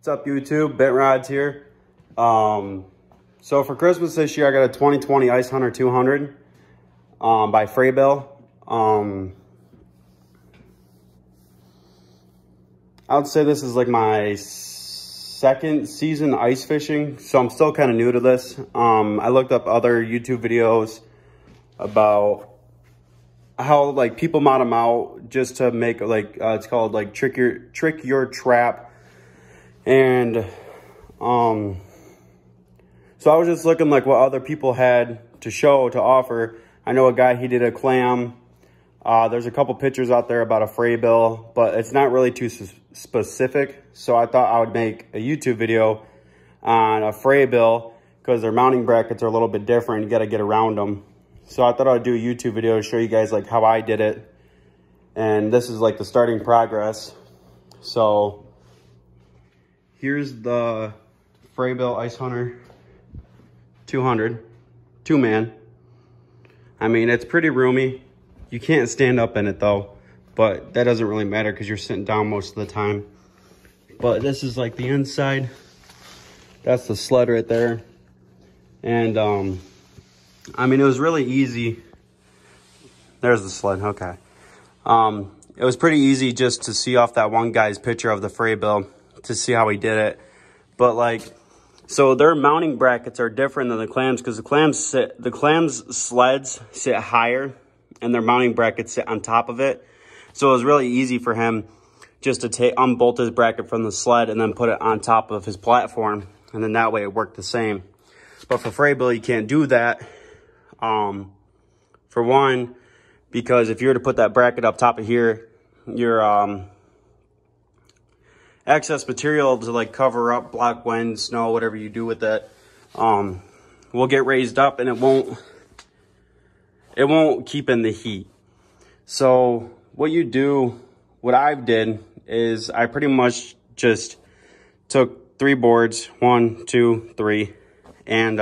What's up, YouTube? Bent Rods here. So for Christmas this year, I got a 2020 Ice Hunter 200 by Frabill. I would say this is like my second season ice fishing, so I'm still kind of new to this. I looked up other YouTube videos about how like people mod them out just to make like it's called like trick your trap. And so I was just looking like what other people had to offer. I know a guy, he did a clam. There's a couple pictures out there about a Frabill, but it's not really too specific. So I thought I would make a YouTube video on a Frabill because their mounting brackets are a little bit different. You got to get around them. So I thought I would do a YouTube video to show you guys like how I did it. And this is like the starting progress. So here's the Frabill Ice Hunter 200, 2-man. I mean, it's pretty roomy. You can't stand up in it though, but that doesn't really matter because you're sitting down most of the time. But this is like the inside. That's the sled right there. And I mean, it was really easy. There's the sled, okay. It was pretty easy just to see off that one guy's picture of the Frabill to see how he did it. But like, so their mounting brackets are different than the clams because the clams sleds sit higher and their mounting brackets sit on top of it. So it was really easy for him just to unbolt his bracket from the sled and then put it on top of his platform. And then that way it worked the same. But for Frabill, you can't do that. For one, because if you were to put that bracket up top of here, your excess material to like cover up, block wind, snow, whatever you do with it, will get raised up and it won't keep in the heat. So what I did is I pretty much just took 3 boards, 1, 2, 3, and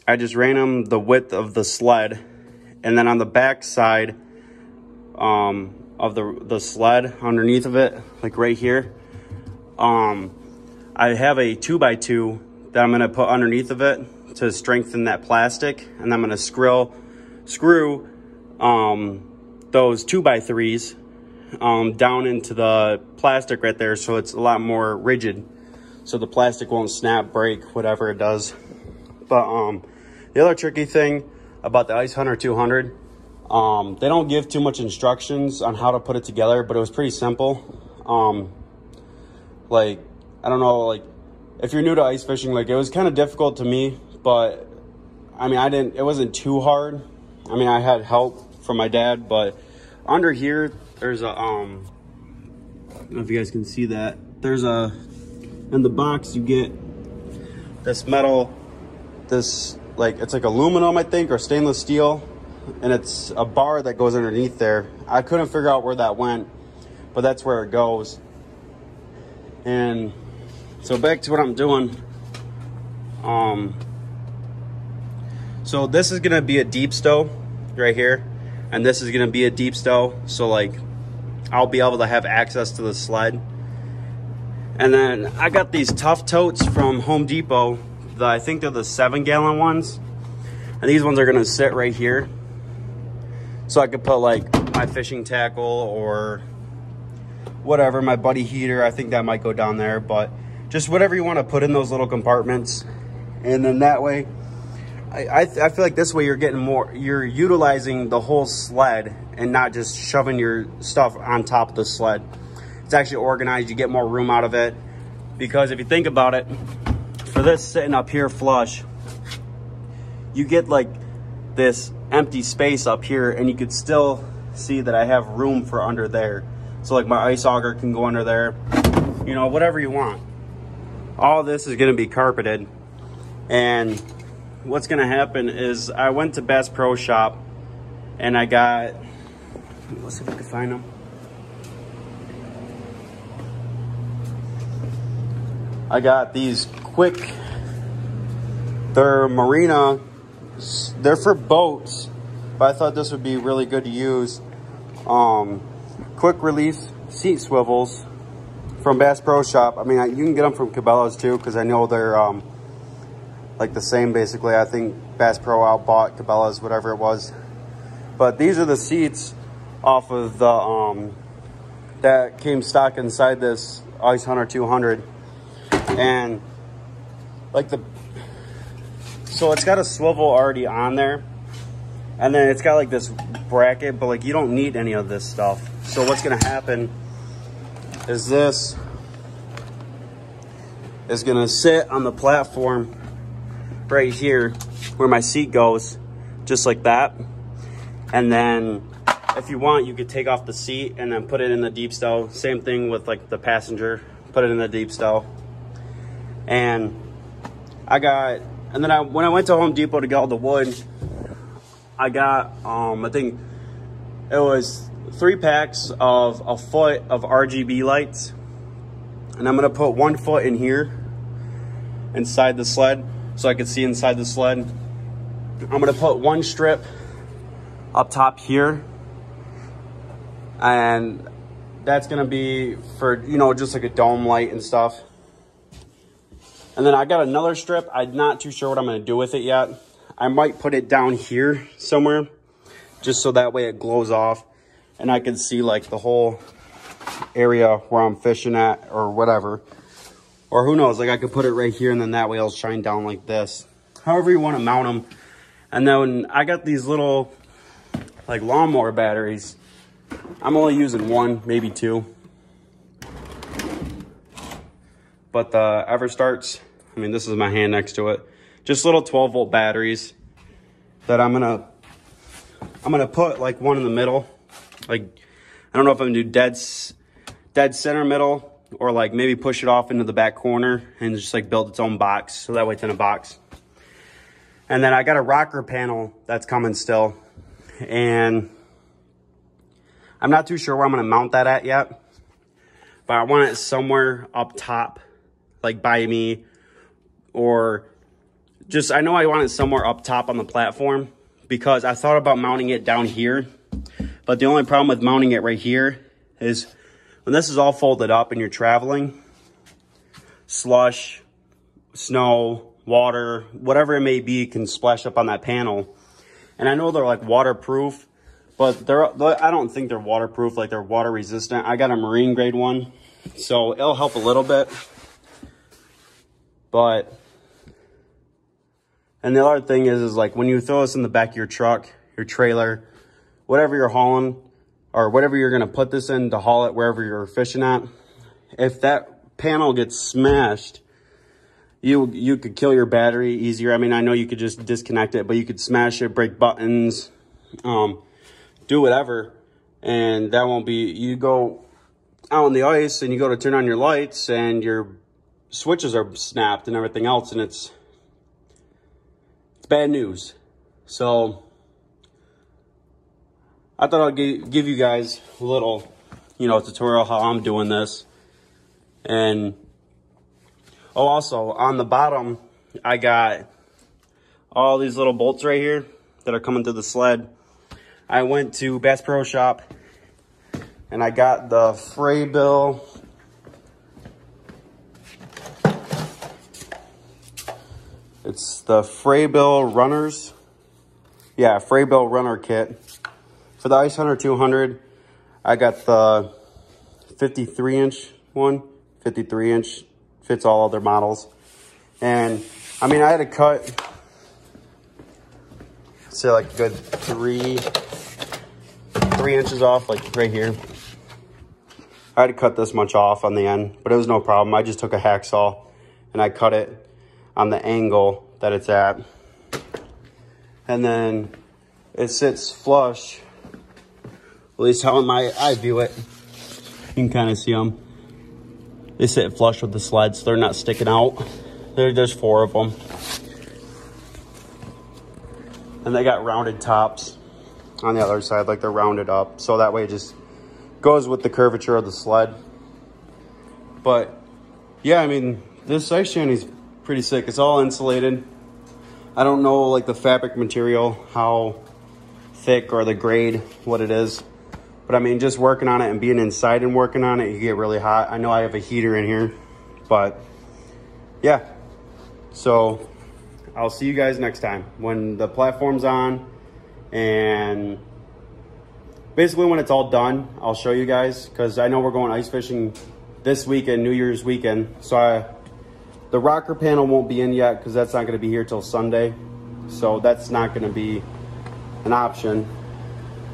I just ran them the width of the sled, and then on the back side of the sled underneath of it, like right here, I have a 2x2 that I'm going to put underneath of it to strengthen that plastic, and I'm going to screw those 2x3s down into the plastic right there, so it's a lot more rigid, so the plastic won't snap, break, whatever it does. But the other tricky thing about the Ice Hunter 200, they don't give too much instructions on how to put it together, but it was pretty simple. Like, I don't know, like if you're new to ice fishing, like it was kind of difficult to me, but I mean, it wasn't too hard. I mean, I had help from my dad, but under here, there's a, I don't know if you guys can see that. There's in the box, you get this metal, it's like aluminum, I think, or stainless steel. And it's a bar that goes underneath there. I couldn't figure out where that went, but that's where it goes. And so back to what I'm doing. So this is gonna be a deep stow right here, and this is gonna be a deep stow. So like, I'll be able to have access to the sled. And then I got these tough totes from Home Depot. I think they're the 7-gallon ones, and these ones are gonna sit right here. So I could put like my fishing tackle or whatever, my buddy heater. I think that might go down there, but just whatever you want to put in those little compartments. And then that way, I feel like this way you're utilizing the whole sled and not just shoving your stuff on top of the sled. It's actually organized. You get more room out of it. Because if you think about it, for this sitting up here flush, you get like this empty space up here, and you could still see that I have room for under there. So like my ice auger can go under there, you know, whatever you want. All this is going to be carpeted. And what's going to happen is I went to Bass Pro Shop and I got, let's see if I can find them. I got these quick, they're marina, they're for boats, but I thought this would be really good to use. Quick release seat swivels. from Bass Pro Shop. I mean, you can get them from Cabela's too, because I know they're like the same basically. I think Bass Pro outbought Cabela's, whatever it was. But these are the seats off of the that came stock inside this Ice Hunter 200, and like so it's got a swivel already on there, and then it's got like this bracket, but like you don't need any of this stuff. So what's gonna happen is this is gonna sit on the platform right here where my seat goes, just like that. And then if you want, you could take off the seat and then put it in the deep stow. Same thing with like the passenger, put it in the deep stow. And then when I went to Home Depot to get all the wood, I got, I think it was 3 packs of a foot of RGB lights. And I'm gonna put 1 foot in here inside the sled so I can see inside the sled. I'm gonna put 1 strip up top here, and that's gonna be for, you know, just like a dome light and stuff. And then I got another strip. I'm not too sure what I'm gonna do with it yet. I might put it down here somewhere, just so that way it glows off and I can see like the whole area where I'm fishing at or whatever. Or who knows, like I could put it right here and then that way it'll shine down like this. However you want to mount them. And then I got these little like lawnmower batteries. I'm only using 1, maybe 2. But the EverStarts, I mean, this is my hand next to it. Just little 12-volt batteries that I'm gonna put like one in the middle. Like, I don't know if I'm gonna do dead center middle, or like maybe push it off into the back corner and just like build its own box. So that way it's in a box. And then I got a rocker panel that's coming still. And I'm not too sure where I'm gonna mount that at yet. But I want it somewhere up top, like by me, or just, I know I want it somewhere up top on the platform, because I thought about mounting it down here. But the only problem with mounting it right here is when this is all folded up and you're traveling, slush, snow, water, whatever it may be can splash up on that panel. And I know they're like waterproof, but I don't think they're waterproof, like they're water resistant. I got a marine grade one, so it'll help a little bit. But, and the other thing is like when you throw this in the back of your truck, your trailer, whatever you're hauling, or whatever you're gonna put this in to haul it wherever you're fishing at, if that panel gets smashed, you could kill your battery easier. I mean, I know you could just disconnect it, but you could smash it, break buttons, do whatever, and that won't be, you go out on the ice and you go to turn on your lights and your switches are snapped and everything else, and it's bad news. So I thought I'd give you guys a little, you know, tutorial how I'm doing this. And oh, also on the bottom, I got all these little bolts right here that are coming through the sled. I went to Bass Pro Shop and I got the Frabill. It's the Frabill runners. Yeah, Frabill runner kit. For the Ice Hunter 200, I got the 53-inch one. 53-inch, fits all other models. And I mean, I had to cut, say like a good 3 inches off, like right here. I had to cut this much off on the end, but it was no problem. I just took a hacksaw and I cut it on the angle that it's at. And then it sits flush, at least how in my eye view it. You can kind of see them. They sit flush with the sleds, so they're not sticking out. There's 4 of them. And they got rounded tops on the other side, like they're rounded up. So that way it just goes with the curvature of the sled. But yeah, I mean, this ice shanty's pretty sick. It's all insulated. I don't know like the fabric material, how thick or the grade, what it is. But I mean, just working on it and being inside and working on it, you get really hot. I know I have a heater in here, but yeah. So I'll see you guys next time when the platform's on, and basically when it's all done, I'll show you guys, because I know we're going ice fishing this weekend, New Year's weekend. So the rocker panel won't be in yet because that's not going to be here till Sunday. So that's not going to be an option.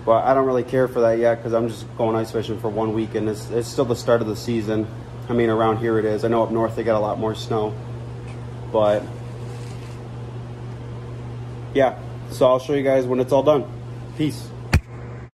But I don't really care for that yet because I'm just going ice fishing for 1 week, and it's still the start of the season. I mean, around here it is. I know up north they got a lot more snow. But yeah, so I'll show you guys when it's all done. Peace.